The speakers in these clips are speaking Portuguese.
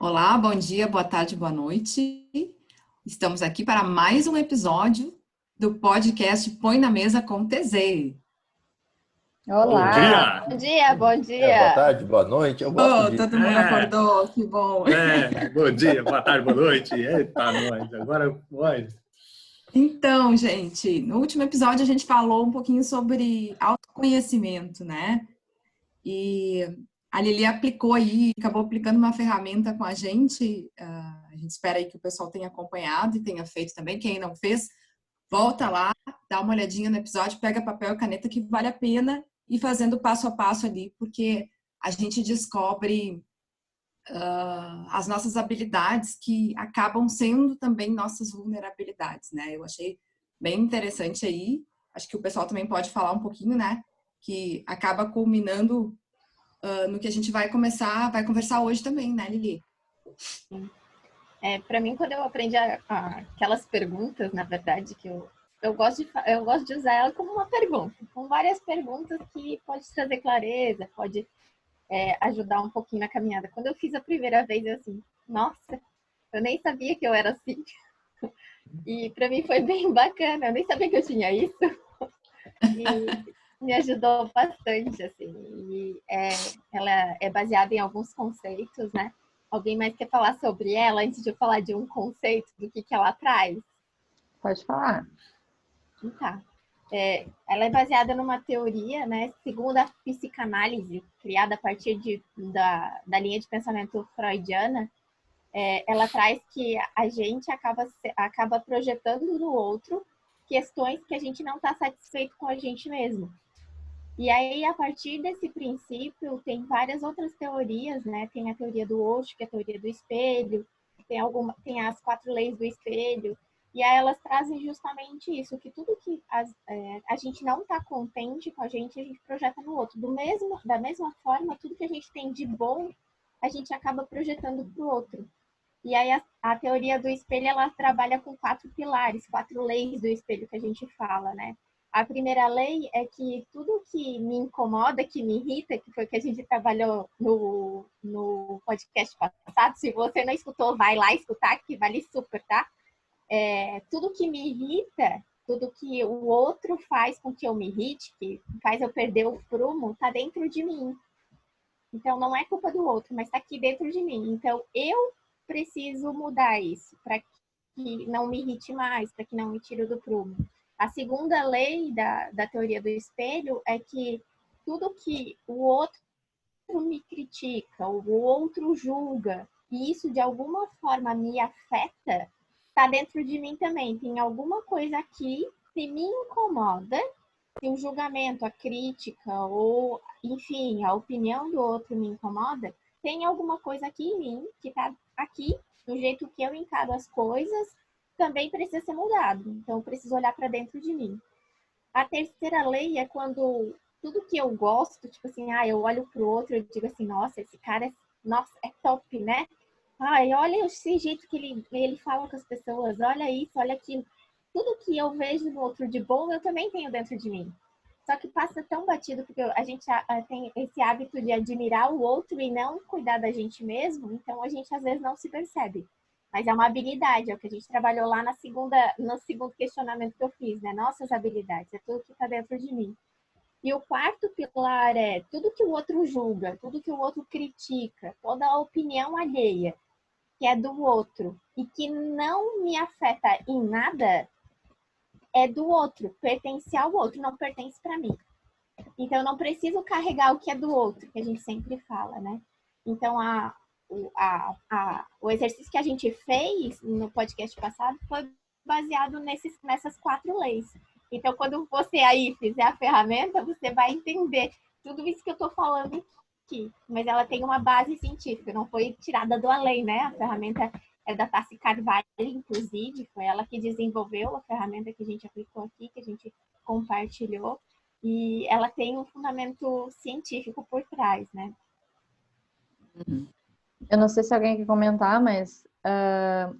Olá, bom dia, boa tarde, boa noite. Estamos aqui para mais um episódio do podcast Põe na Mesa com TZ. Bom Olá, dia! bom dia, bom Boa dia. tarde, boa noite. Eu gosto Oh, de. todo mundo acordou, que bom. Bom dia, boa tarde, boa noite. Eita, nós, agora pode. Então, gente, no último episódio a gente falou um pouquinho sobre autoconhecimento, né? E a Lili aplicou aí, acabou aplicando uma ferramenta com a gente. A gente espera aí que o pessoal tenha acompanhado e tenha feito também. Quem não fez, volta lá, dá uma olhadinha no episódio, pega papel e caneta que vale a pena ir fazendo passo a passo ali, porque a gente descobre as nossas habilidades que acabam sendo também nossas vulnerabilidades, né? Eu achei bem interessante aí. Acho que o pessoal também pode falar um pouquinho, né? Que acaba culminando no que a gente vai conversar hoje também, né, Lili? Para mim, quando eu aprendi aquelas perguntas, na verdade, eu gosto de usar ela como uma pergunta, com várias perguntas que pode trazer clareza, pode ajudar um pouquinho na caminhada. Quando eu fiz a primeira vez, eu assim, nossa, eu nem sabia que eu era assim. E para mim foi bem bacana, eu nem sabia que eu tinha isso. E me ajudou bastante, assim. Ela é baseada em alguns conceitos, né? Alguém mais quer falar sobre ela antes de eu falar de um conceito do que ela traz? Pode falar. Tá. Ela é baseada numa teoria, né? Segundo a psicanálise, criada a partir da linha de pensamento freudiana, ela traz que a gente acaba projetando no outro questões que a gente não está satisfeito com a gente mesmo. E aí, a partir desse princípio, tem várias outras teorias, né? Tem a teoria do Osho, que é a teoria do espelho, tem as 4 leis do espelho, e aí elas trazem justamente isso, que tudo que a gente não está contente com a gente projeta no outro. Da mesma forma, tudo que a gente tem de bom, a gente acaba projetando para o outro. E aí a teoria do espelho, ela trabalha com 4 pilares, 4 leis do espelho que a gente fala, né? A primeira lei é que tudo que me incomoda, que me irrita, que foi o que a gente trabalhou no podcast passado, se você não escutou, vai lá escutar, que vale super, tá? Tudo que me irrita, tudo que o outro faz com que eu me irrite, que faz eu perder o prumo, tá dentro de mim. Então, não é culpa do outro, mas está aqui dentro de mim. Então, eu preciso mudar isso para que não me irrite mais, para que não me tire do prumo. A segunda lei da teoria do espelho é que tudo que o outro me critica, o outro julga, e isso de alguma forma me afeta, está dentro de mim também. Tem alguma coisa aqui que me incomoda, se o julgamento, a crítica ou, enfim, a opinião do outro me incomoda, tem alguma coisa aqui em mim que está aqui, do jeito que eu encaro as coisas, também precisa ser mudado. Então, eu preciso olhar para dentro de mim. A terceira lei é quando tudo que eu gosto, tipo assim, eu olho pro outro e digo assim, nossa, esse cara é top, né? Ai, olha esse jeito que ele fala com as pessoas, olha isso, olha aquilo. Tudo que eu vejo no outro de bom, eu também tenho dentro de mim. Só que passa tão batido, porque a gente tem esse hábito de admirar o outro e não cuidar da gente mesmo, então a gente às vezes não se percebe. Mas é uma habilidade, é o que a gente trabalhou lá no segundo questionamento que eu fiz, né? Nossas habilidades, é tudo que está dentro de mim. E o quarto pilar é tudo que o outro julga, tudo que o outro critica, toda a opinião alheia, que é do outro e que não me afeta em nada, é do outro, pertence ao outro, não pertence para mim. Então, eu não preciso carregar o que é do outro, que a gente sempre fala, né? Então, o exercício que a gente fez no podcast passado foi baseado nessas 4 leis. Então, quando você aí fizer a ferramenta, você vai entender tudo isso que eu estou falando aqui. Mas ela tem uma base científica, não foi tirada do além, né? A ferramenta é da Tassi Carvalho, inclusive, foi ela que desenvolveu a ferramenta que a gente aplicou aqui, que a gente compartilhou. E ela tem um fundamento científico por trás, né? Eu não sei se alguém quer comentar, mas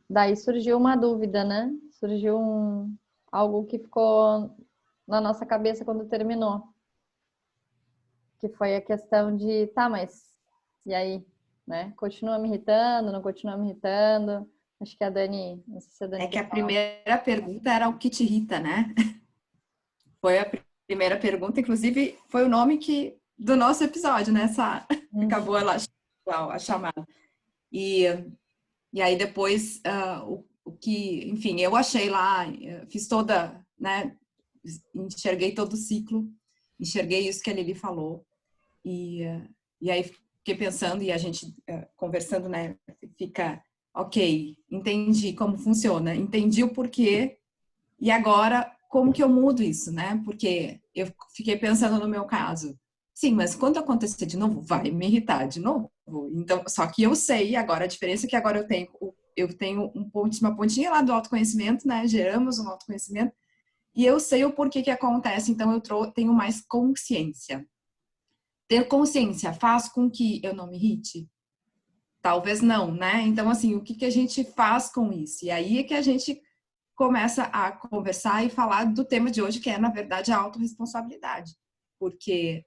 daí surgiu uma dúvida, né? Surgiu algo que ficou na nossa cabeça quando terminou. Que foi a questão de, tá, mas e aí? né? Continua me irritando, não continua me irritando? Acho que a Dani, não sei se a Dani É que a quer falar. primeira pergunta era o que te irrita, né? Foi a primeira pergunta, inclusive foi o nome do nosso episódio, né? Acabou a chamada. E aí depois, o que, enfim, eu achei lá, fiz toda, né? Enxerguei todo o ciclo, enxerguei isso que a Lili falou. E aí fiquei pensando e a gente conversando, né? Fica, ok, entendi como funciona, entendi o porquê. E agora, como que eu mudo isso, né? Porque eu fiquei pensando no meu caso. Sim, mas quando acontecer de novo, vai me irritar de novo. Então, só que eu sei agora, a diferença é que agora eu tenho uma pontinha lá do autoconhecimento, né? Geramos um autoconhecimento e eu sei o porquê que acontece, então eu tenho mais consciência. Ter consciência faz com que eu não me irrite? Talvez não, né? Então, assim, o que a gente faz com isso? E aí é que a gente começa a conversar e falar do tema de hoje, que é, na verdade, a autorresponsabilidade. Porque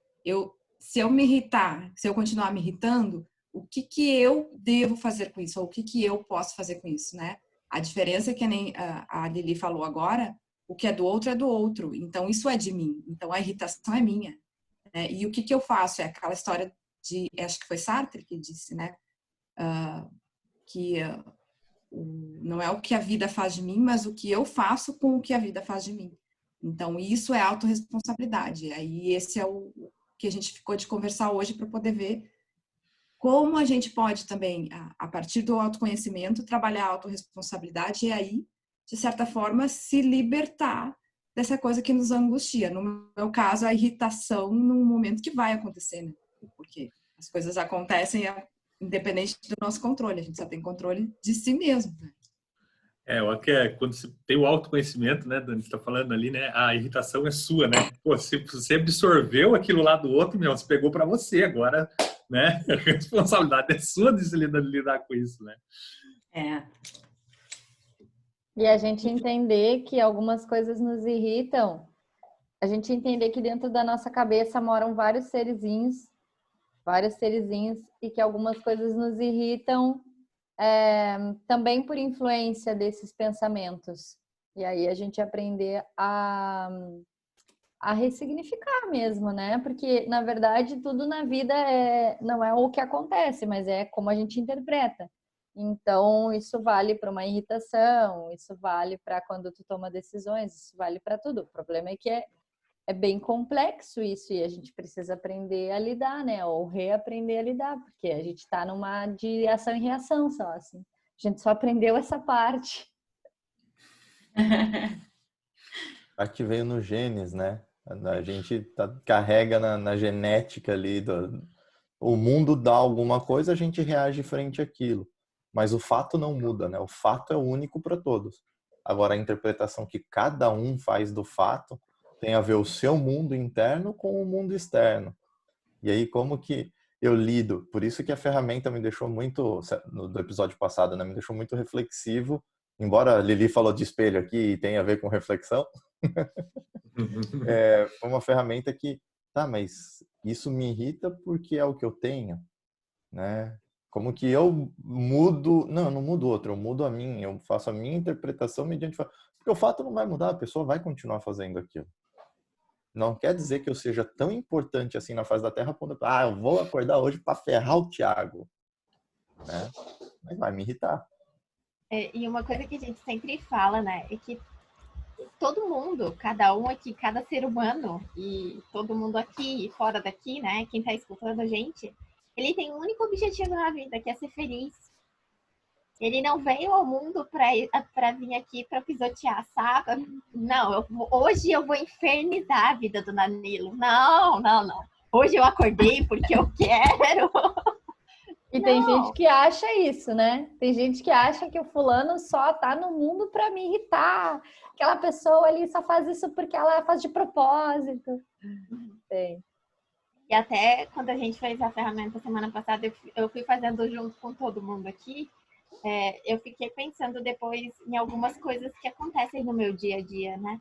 se eu me irritar, se eu continuar me irritando, o que eu devo fazer com isso? Ou o que eu posso fazer com isso, né? A diferença é que nem a Lili falou agora, o que é do outro é do outro. Então, isso é de mim. Então, a irritação é minha. Né? E o que eu faço? É aquela história acho que foi Sartre que disse, né? Que não é o que a vida faz de mim, mas o que eu faço com o que a vida faz de mim. Então, isso é autorresponsabilidade. Aí, esse é o que a gente ficou de conversar hoje para poder ver como a gente pode também, a partir do autoconhecimento, trabalhar a autorresponsabilidade e aí, de certa forma, se libertar dessa coisa que nos angustia. No meu caso, a irritação num momento que vai acontecer, né? Porque as coisas acontecem independente do nosso controle, a gente só tem controle de si mesmo. Né? Eu acho que quando você tem o autoconhecimento, né, Dani, você está falando ali, né, a irritação é sua, né? Pô, você absorveu aquilo lá do outro, meu, você pegou para você agora, né? A responsabilidade é sua de se lidar com isso, né? E a gente entender que algumas coisas nos irritam, a gente entender que dentro da nossa cabeça moram vários serizinhos, e que algumas coisas nos irritam também por influência desses pensamentos. E aí a gente aprender a ressignificar mesmo, né? Porque, na verdade, tudo na vida não é o que acontece, mas é como a gente interpreta. Então, isso vale para uma irritação, isso vale para quando tu toma decisões, isso vale para tudo. O problema é que é bem complexo isso e a gente precisa aprender a lidar, né? Ou reaprender a lidar, porque a gente está numa de ação e reação só, assim. A gente só aprendeu essa parte. Aqui veio no genes, né? A gente carrega na genética ali, o mundo dá alguma coisa, a gente reage frente àquilo. Mas o fato não muda, né? O fato é único para todos. Agora, a interpretação que cada um faz do fato tem a ver o seu mundo interno com o mundo externo. E aí, como que eu lido? Por isso que a ferramenta me deixou muito, do episódio passado, né? Me deixou muito reflexivo. Embora a Lili falou de espelho aqui e tem a ver com reflexão, foi uma ferramenta que, mas isso me irrita porque é o que eu tenho, né? Como que eu mudo? Não, eu não mudo outro, eu mudo a minha, eu faço a minha interpretação mediante. Porque o fato não vai mudar, a pessoa vai continuar fazendo aquilo. Não quer dizer que eu seja tão importante assim na face da Terra, eu vou acordar hoje para ferrar o Thiago, né? Mas vai me irritar. E uma coisa que a gente sempre fala, né, é que todo mundo, cada um aqui, cada ser humano, e todo mundo aqui e fora daqui, né, quem tá escutando a gente, ele tem um único objetivo na vida, que é ser feliz. Ele não veio ao mundo para vir aqui para pisotear, sabe? Não, hoje eu vou infernizar a vida do Danilo. Não. Hoje eu acordei porque eu quero. E tem gente que acha isso, né? Tem gente que acha que o fulano só tá no mundo para me irritar. Aquela pessoa ali só faz isso porque ela faz de propósito. Tem. E até quando a gente fez a ferramenta semana passada, eu fui fazendo junto com todo mundo aqui. Eu fiquei pensando depois em algumas coisas que acontecem no meu dia a dia, né?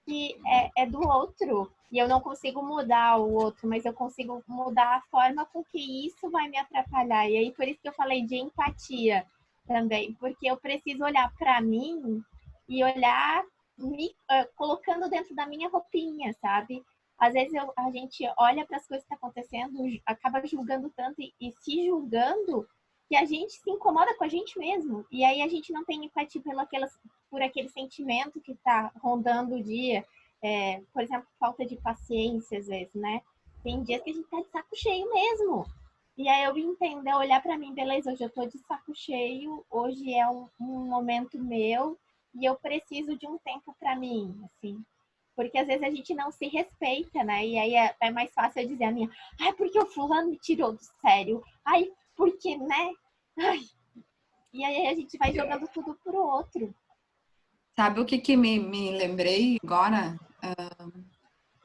que é do outro. E eu não consigo mudar o outro, mas eu consigo mudar a forma com que isso vai me atrapalhar. E aí, por isso que eu falei de empatia também, porque eu preciso olhar para mim e olhar me colocando dentro da minha roupinha, sabe? Às vezes a gente olha para as coisas que estão acontecendo, acaba julgando tanto e se julgando que a gente se incomoda com a gente mesmo. E aí a gente não tem empatia por aquele sentimento que está rondando o dia. Por exemplo, falta de paciência, às vezes, né? Tem dias que a gente tá de saco cheio mesmo. E aí eu entendo, olhar para mim, beleza, hoje eu tô de saco cheio, hoje é um momento meu e eu preciso de um tempo para mim, assim. Porque às vezes a gente não se respeita, né? E aí é mais fácil eu dizer a minha, ai, porque o fulano me tirou do sério. Ai, porque, né? Ai. E aí a gente vai jogando tudo pro outro. Sabe o que me lembrei agora?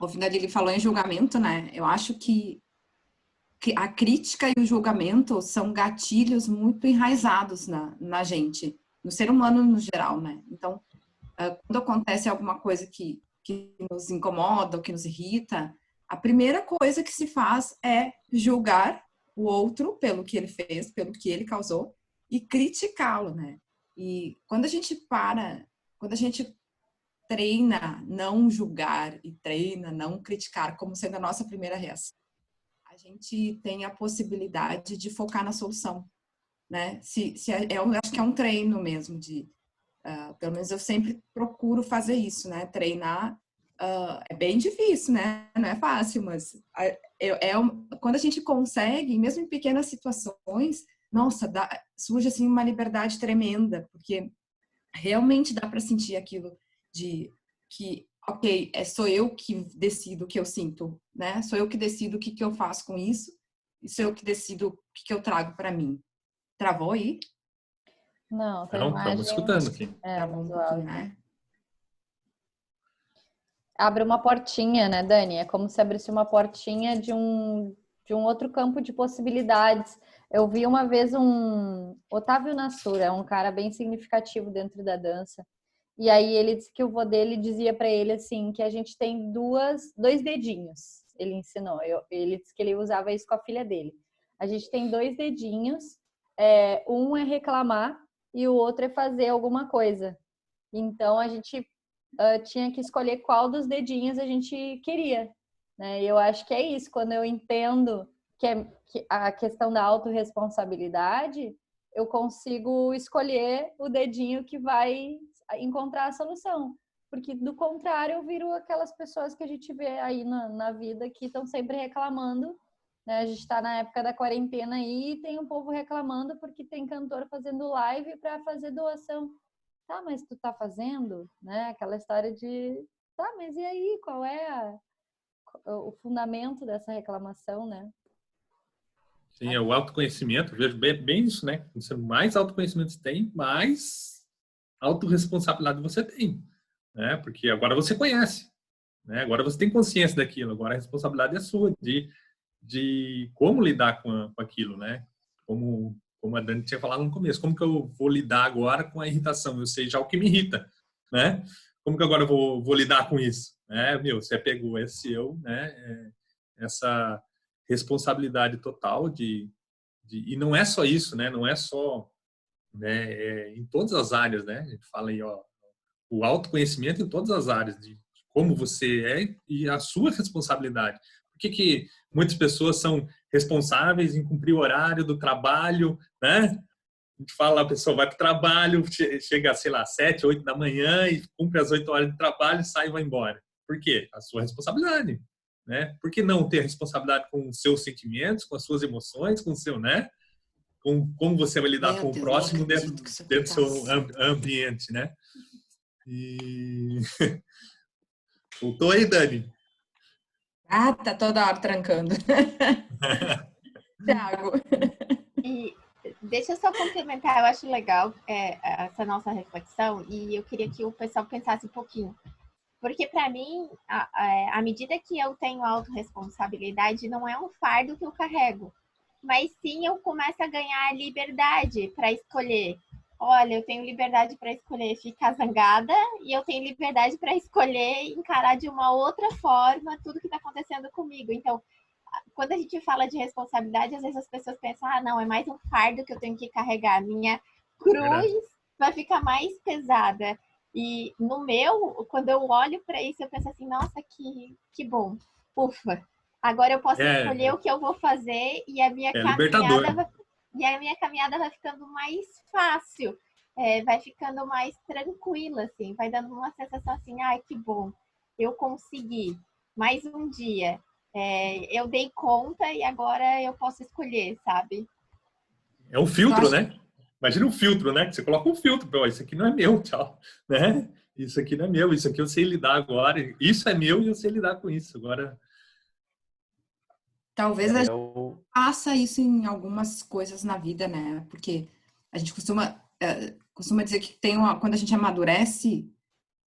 Ouvindo ele falou em julgamento, né? Eu acho que a crítica e o julgamento são gatilhos muito enraizados na gente, no ser humano no geral, né? Então, quando acontece alguma coisa que nos incomoda ou que nos irrita, a primeira coisa que se faz é julgar o outro pelo que ele fez, pelo que ele causou e criticá-lo, né? E quando a gente treina não julgar e treina não criticar como sendo a nossa primeira reação, a gente tem a possibilidade de focar na solução, né? Eu acho que é um treino mesmo pelo menos eu sempre procuro fazer isso, né? Treinar é bem difícil, né? Não é fácil, mas quando a gente consegue, mesmo em pequenas situações, nossa, surge assim uma liberdade tremenda, porque realmente dá para sentir aquilo de que, ok, sou eu que decido o que eu sinto, né? Sou eu que decido o que eu faço com isso, e sou eu que decido o que eu trago para mim. Travou aí? Não, tem Não, imagem. estamos escutando aqui. Travou um pouquinho, né? Abre uma portinha, né, Dani? É como se abrisse uma portinha de um outro campo de possibilidades. Eu vi uma vez um Otávio Nassura, um cara bem significativo dentro da dança. E aí ele disse que o vô dele dizia para ele assim que a gente tem dois dedinhos. Ele ensinou. Ele disse que ele usava isso com a filha dele. A gente tem dois dedinhos. Um é reclamar e o outro é fazer alguma coisa. Então a gente tinha que escolher qual dos dedinhos a gente queria, né? E eu acho que é isso, quando eu entendo que a questão da autorresponsabilidade, eu consigo escolher o dedinho que vai encontrar a solução. Porque, do contrário, eu viro aquelas pessoas que a gente vê aí na vida que estão sempre reclamando, né? A gente está na época da quarentena aí e tem um povo reclamando porque tem cantor fazendo live para fazer doação. Tá, mas tu tá fazendo, né? Aquela história de, tá, mas e aí, qual é o fundamento dessa reclamação, né? Sim, é o autoconhecimento, eu vejo bem isso, né? Quanto mais autoconhecimento você tem, mais autorresponsabilidade você tem, né? Porque agora você conhece, né? Agora você tem consciência daquilo, agora a responsabilidade é sua de como lidar com aquilo, né? Como a Dani tinha falado no começo, como que eu vou lidar agora com a irritação? Eu sei já o que me irrita, né? Como que agora eu vou lidar com isso? Você pegou esse né? Essa responsabilidade total e não é só isso, né? Não é só, né? Em todas as áreas, né? A gente fala aí, ó, o autoconhecimento em todas as áreas de como você é e a sua responsabilidade. Por que muitas pessoas são responsáveis em cumprir o horário do trabalho, né? A gente fala, a pessoa vai para o trabalho, chega, sei lá, 7, 8 da manhã e cumpre as 8 horas de trabalho, sai e vai embora. Por quê? A sua responsabilidade, né? Por que não ter responsabilidade com os seus sentimentos, com as suas emoções, com o seu, né? Com como você vai lidar com o próximo dentro do seu ambiente, né? E... Voltou aí, Dani? Tá toda hora trancando. Thiago. E deixa eu só complementar, eu acho legal essa nossa reflexão e eu queria que o pessoal pensasse um pouquinho. Porque para mim, à medida que eu tenho autorresponsabilidade, não é um fardo que eu carrego, mas sim eu começo a ganhar liberdade para escolher olha, eu tenho liberdade para escolher ficar zangada e eu tenho liberdade para escolher encarar de uma outra forma tudo que está acontecendo comigo. Então, quando a gente fala de responsabilidade, às vezes as pessoas pensam, ah, não, é mais um fardo que eu tenho que carregar. Minha cruz vai ficar mais pesada. E no meu, quando eu olho para isso, eu penso assim, nossa, que bom. Ufa. Agora eu posso escolher o que eu vou fazer e a minha caminhada vai ficando mais fácil. Vai ficando mais tranquila, assim. Vai dando uma sensação assim, ai, que bom. Eu consegui. Mais um dia. Eu dei conta e agora eu posso escolher, sabe? É um filtro, né? Imagina um filtro, né? Que você coloca um filtro, pô, isso aqui não é meu, tchau, né? Isso aqui não é meu, isso aqui eu sei lidar agora, isso é meu e eu sei lidar com isso. Agora, talvez a gente faça isso em algumas coisas na vida, né? Porque a gente costuma dizer que quando a gente amadurece,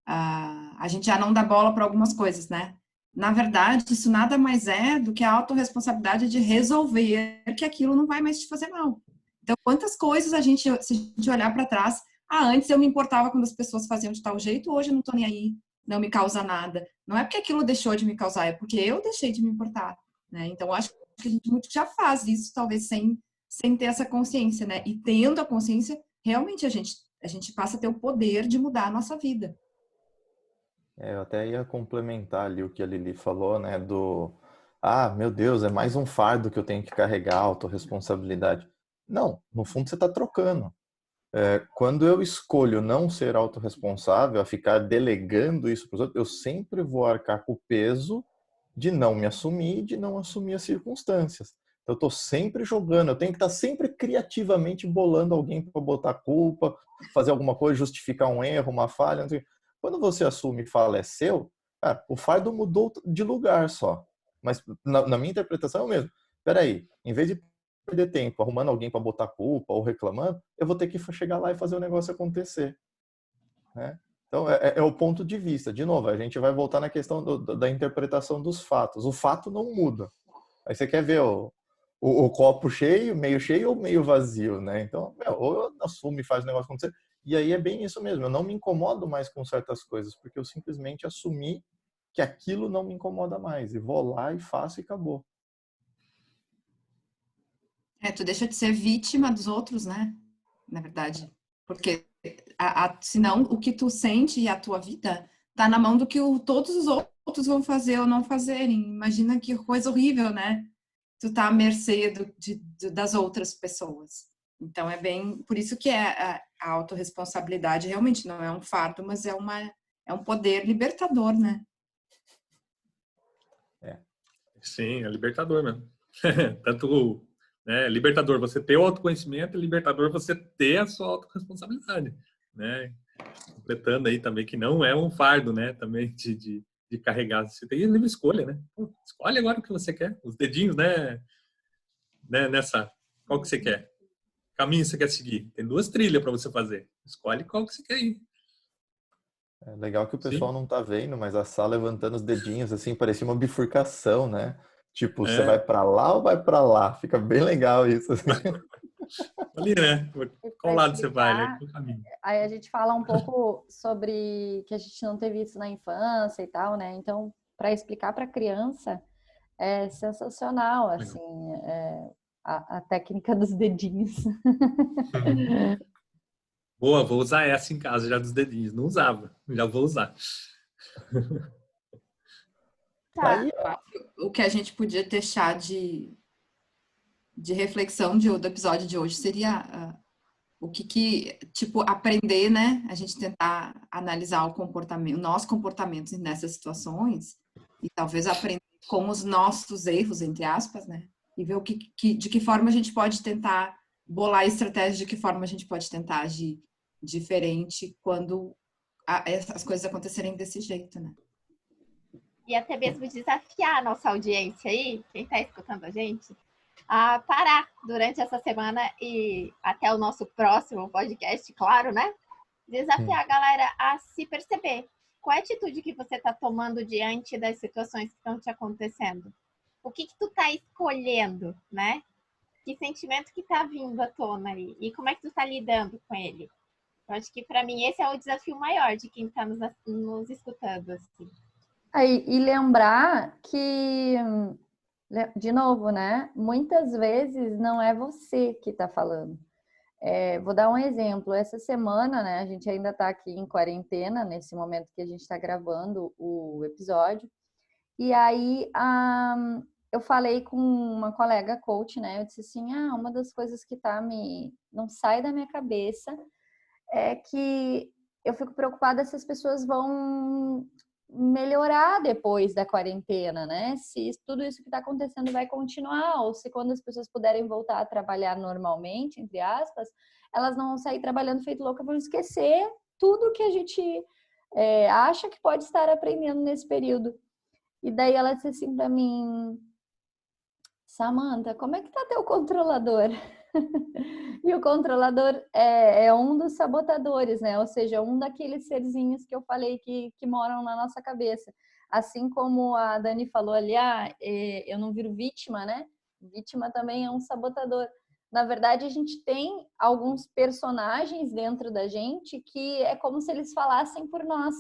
a gente já não dá bola para algumas coisas, né? Na verdade, isso nada mais é do que a autorresponsabilidade de resolver que aquilo não vai mais te fazer mal. Então, quantas coisas se a gente olhar para trás, antes eu me importava quando as pessoas faziam de tal jeito, hoje eu não tô nem aí, não me causa nada. Não é porque aquilo deixou de me causar, é porque eu deixei de me importar, né? Então, acho que a gente muito já faz isso, talvez sem ter essa consciência, né? E tendo a consciência, realmente a gente passa a ter o poder de mudar a nossa vida. Eu até ia complementar ali o que a Lili falou, né? Meu Deus, é mais um fardo que eu tenho que carregar, autorresponsabilidade. Não, no fundo você está trocando. Quando eu escolho não ser autorresponsável, a ficar delegando isso para os outros, eu sempre vou arcar com o peso de não me assumir, de não assumir as circunstâncias. Então, eu estou sempre jogando, eu tenho que estar sempre criativamente bolando alguém para botar culpa, fazer alguma coisa, justificar um erro, uma falha. Não sei. Quando você assume e fala é seu, cara, o fardo mudou de lugar só. Mas na minha interpretação é o mesmo. Peraí, em vez de perder tempo arrumando alguém para botar culpa ou reclamando, eu vou ter que chegar lá e fazer o negócio acontecer, né? Então, é o ponto de vista. De novo, a gente vai voltar na questão da interpretação dos fatos. O fato não muda. Aí você quer ver o copo cheio ou meio vazio, né? Então, ou eu assumo e faz o negócio acontecer. E aí é bem isso mesmo. Eu não me incomodo mais com certas coisas, porque eu simplesmente assumi que aquilo não me incomoda mais. E vou lá e faço e acabou. Tu deixa de ser vítima dos outros, né? Na verdade. Porque senão o que tu sente e a tua vida tá na mão do que todos os outros vão fazer ou não fazerem. Imagina que coisa horrível, né? Tu tá à mercê das outras pessoas. Então é bem, por isso que a autorresponsabilidade realmente não é um fardo, mas é um poder libertador, né? sim, é libertador mesmo. Tanto, né, libertador você ter o autoconhecimento, e libertador você ter a sua autorresponsabilidade, né? Completando aí também que não é um fardo, né? Também de carregar. Você tem livre escolha, né? Pô, escolhe agora o que você quer. Os dedinhos, né? Nessa, qual que você quer? Caminho você quer seguir? Tem 2 trilhas para você fazer. Escolhe qual que você quer ir. É legal que o pessoal Sim. não tá vendo, mas a Sá levantando os dedinhos assim, parecia uma bifurcação, né? Tipo, você vai para lá ou vai para lá? Fica bem legal isso. Assim. Ali, né? Qual lado você vai, né? Qual caminho? Aí a gente fala um pouco sobre que a gente não teve isso na infância e tal, né? Então, para explicar para a criança é sensacional, assim, a técnica dos dedinhos. Boa, vou usar essa em casa já dos dedinhos. Não usava, já vou usar. Tá aí, O que a gente podia deixar de reflexão do episódio de hoje seria o que tipo, aprender, né? A gente tentar analisar o nosso comportamento nessas situações e talvez aprender com os nossos erros, entre aspas, né? E ver de que forma a gente pode tentar bolar estratégias, de que forma a gente pode tentar agir diferente quando as coisas acontecerem desse jeito, né? E até mesmo desafiar a nossa audiência aí, quem está escutando a gente, a parar durante essa semana e até o nosso próximo podcast, claro, né? Desafiar a galera a se perceber. Qual é a atitude que você está tomando diante das situações que estão te acontecendo? O que tu está escolhendo, né? Que sentimento que está vindo à tona aí? E como é que tu está lidando com ele? Eu acho que para mim esse é o desafio maior de quem está nos escutando. Assim. Aí, e lembrar que, de novo, né? Muitas vezes não é você que está falando. Vou dar um exemplo. Essa semana, né? A gente ainda está aqui em quarentena, nesse momento que a gente está gravando o episódio. E aí, eu falei com uma colega coach, né? Eu disse assim, uma das coisas que não sai da minha cabeça é que eu fico preocupada se as pessoas vão melhorar depois da quarentena, né? Se tudo isso que está acontecendo vai continuar, ou se quando as pessoas puderem voltar a trabalhar normalmente, entre aspas, elas não vão sair trabalhando feito louca, vão esquecer tudo que a gente acha que pode estar aprendendo nesse período. E daí ela disse assim para mim, Samantha, como é que tá teu controlador? E o controlador é um dos sabotadores, né? Ou seja, um daqueles serzinhos que eu falei que moram na nossa cabeça. Assim como a Dani falou ali, eu não viro vítima, né? Vítima também é um sabotador. Na verdade, a gente tem alguns personagens dentro da gente que é como se eles falassem por nós.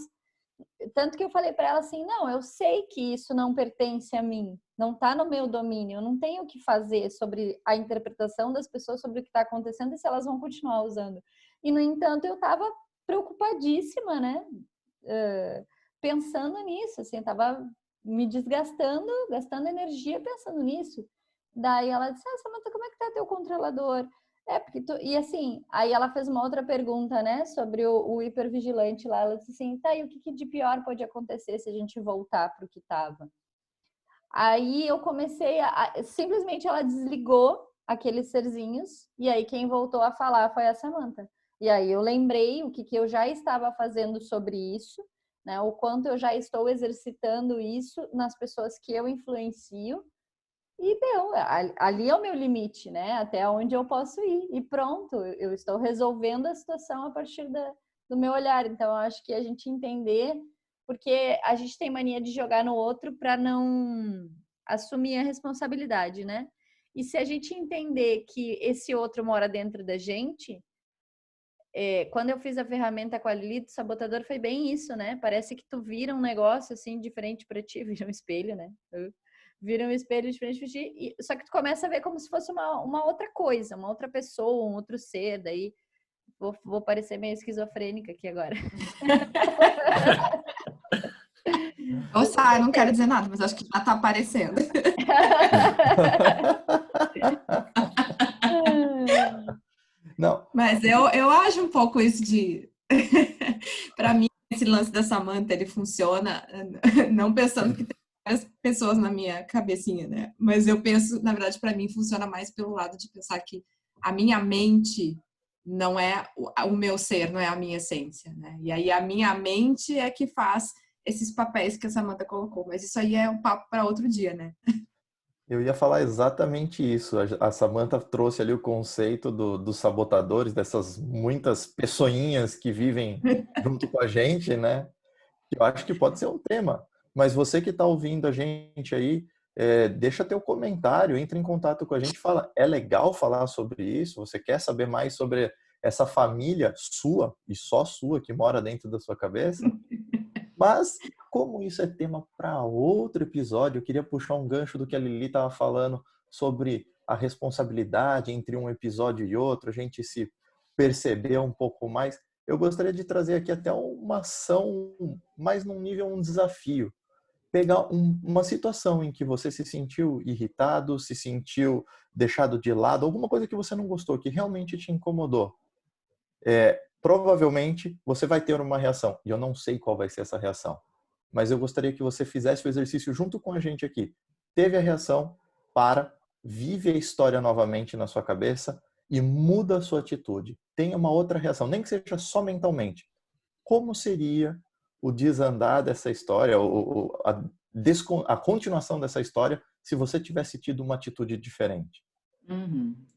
Tanto que eu falei para ela assim, não, eu sei que isso não pertence a mim, não está no meu domínio, eu não tenho o que fazer sobre a interpretação das pessoas sobre o que está acontecendo e se elas vão continuar usando. E, no entanto, eu estava preocupadíssima, né? Pensando nisso, assim, estava me desgastando, gastando energia pensando nisso. Daí ela disse, Samantha, como é que tá teu controlador? Porque e assim, aí ela fez uma outra pergunta, né, sobre o hipervigilante lá. Ela disse assim, tá, e o que de pior pode acontecer se a gente voltar para o que estava? Aí eu comecei simplesmente ela desligou aqueles serzinhos, e aí quem voltou a falar foi a Samantha. E aí eu lembrei o que eu já estava fazendo sobre isso, né, o quanto eu já estou exercitando isso nas pessoas que eu influencio. E deu, ali é o meu limite, né? Até onde eu posso ir. E pronto, eu estou resolvendo a situação a partir do meu olhar. Então, eu acho que a gente entender, porque a gente tem mania de jogar no outro para não assumir a responsabilidade, né? E se a gente entender que esse outro mora dentro da gente, quando eu fiz a ferramenta com a Lili do sabotador, foi bem isso, né? Parece que tu vira um negócio assim diferente para ti, vira um espelho, né? Vira um espelho diferente de ti, só que tu começa a ver como se fosse uma outra coisa, uma outra pessoa, um outro ser. Daí vou parecer meio esquizofrênica aqui agora. Eu não quero dizer nada, mas acho que já tá aparecendo. Não. Mas eu acho um pouco isso de... Para mim, esse lance da Samantha, ele funciona não pensando que tem várias pessoas na minha cabecinha, né? Mas eu penso, na verdade, para mim, funciona mais pelo lado de pensar que a minha mente não é o meu ser, não é a minha essência, né? E aí a minha mente é que faz esses papéis que a Samantha colocou. Mas isso aí é um papo para outro dia, né? Eu ia falar exatamente isso. A Samantha trouxe ali o conceito dos sabotadores, dessas muitas pessoinhas que vivem junto com a gente, né? Eu acho que pode ser um tema. Mas você que está ouvindo a gente aí, deixa teu comentário, entra em contato com a gente, fala, é legal falar sobre isso? Você quer saber mais sobre essa família sua e só sua que mora dentro da sua cabeça? Mas, como isso é tema para outro episódio, eu queria puxar um gancho do que a Lili estava falando sobre a responsabilidade entre um episódio e outro, a gente se perceber um pouco mais. Eu gostaria de trazer aqui até uma ação, mais num nível, um desafio. Pegar uma situação em que você se sentiu irritado, se sentiu deixado de lado, alguma coisa que você não gostou, que realmente te incomodou. Provavelmente você vai ter uma reação, e eu não sei qual vai ser essa reação, mas eu gostaria que você fizesse o exercício junto com a gente aqui. Teve a reação, vive a história novamente na sua cabeça e muda a sua atitude. Tenha uma outra reação, nem que seja só mentalmente. Como seria o desandar dessa história, a continuação dessa história, se você tivesse tido uma atitude diferente?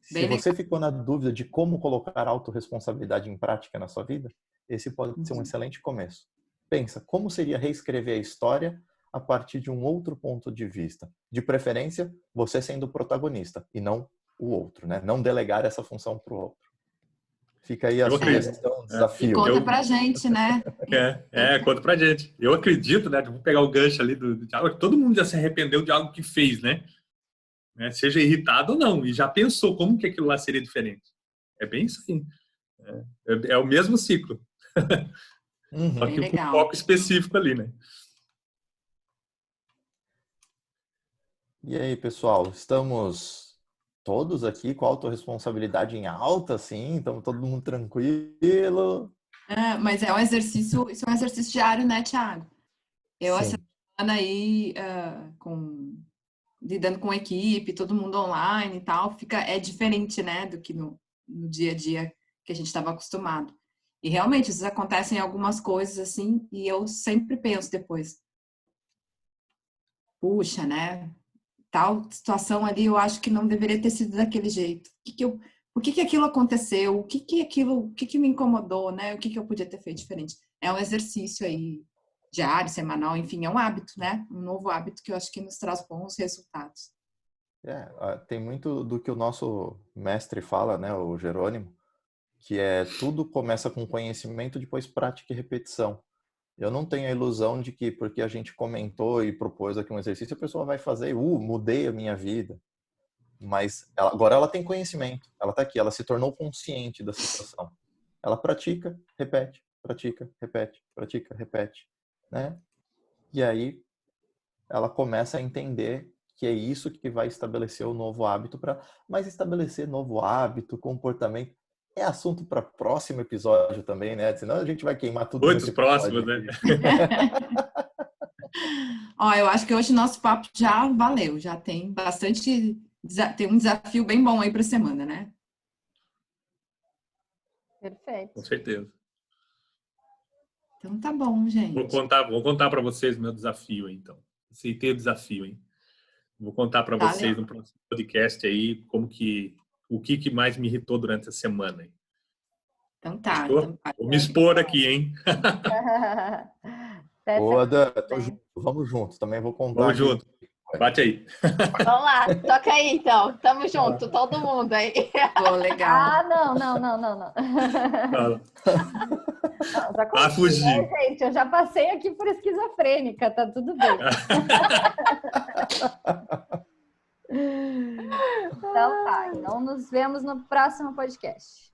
Se você ficou na dúvida de como colocar a autorresponsabilidade em prática na sua vida, esse pode ser um excelente começo. Pensa, como seria reescrever a história a partir de um outro ponto de vista? De preferência, você sendo o protagonista e não o outro, né? Não delegar essa função para o outro. Fica aí a Eu acredito. sugestão, E desafio. conta pra gente, né? Conta pra gente. Eu acredito, né? Vou pegar o gancho ali do Thiago, que todo mundo já se arrependeu de algo que fez, né? Seja irritado ou não, e já pensou como que aquilo lá seria diferente. É bem isso aí. É o mesmo ciclo. Só Bem que com legal. foco específico ali, né? E aí, pessoal, estamos todos aqui com a autorresponsabilidade em alta, assim? Estamos todo mundo tranquilo? Mas é um exercício, isso é um exercício diário, né, Thiago? Eu, essa Sim. semana aí, lidando com equipe, todo mundo online e tal, é diferente, né, do que no dia a dia que a gente estava acostumado. E realmente, isso acontecem algumas coisas assim, e eu sempre penso depois, puxa, né, tal situação ali, eu acho que não deveria ter sido daquele jeito. Por que aquilo aconteceu? O que me incomodou, né? O que eu podia ter feito diferente? É um exercício aí diário, semanal, enfim, é um hábito, né? Um novo hábito que eu acho que nos traz bons resultados. Tem muito do que o nosso mestre fala, né, o Jerônimo, que é tudo começa com conhecimento, depois prática e repetição. Eu não tenho a ilusão de que porque a gente comentou e propôs aqui um exercício, a pessoa vai fazer, mudei a minha vida. Mas agora ela tem conhecimento, ela está aqui, ela se tornou consciente da situação. Ela pratica, repete, pratica, repete, pratica, repete, né? E aí ela começa a entender que é isso que vai estabelecer o novo hábito mas estabelecer novo hábito, comportamento é assunto para próximo episódio também, né? Senão a gente vai queimar tudo Muitos nesse próximos, episódio. né? Ó, eu acho que hoje nosso papo já valeu, já tem bastante, tem um desafio bem bom aí para a semana, né? Perfeito. Com certeza. Então tá bom, gente. Vou contar para vocês o meu desafio, então. Aceitei o desafio, hein? Vou contar para Valeu. vocês no próximo podcast aí o que mais me irritou durante a semana. Hein? Então tá. Fechou? Então tá. Vou me expor aqui, hein? Boa, Dan, tô junto, vamos juntos. Também vou contar Vamos aqui. junto. Bate aí. Vamos lá, toca aí então. Tamo junto, todo mundo aí. Pô, legal. Não. Fala. Não, já Ah, consegui, né, fugi. gente? Eu já passei aqui por esquizofrênica, tá tudo bem. Então tá, então nos vemos no próximo podcast.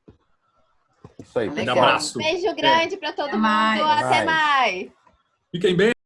Isso aí, Tá Um legal. abraço. Beijo grande pra todo Até mundo. mais. Até mais. Fiquem bem.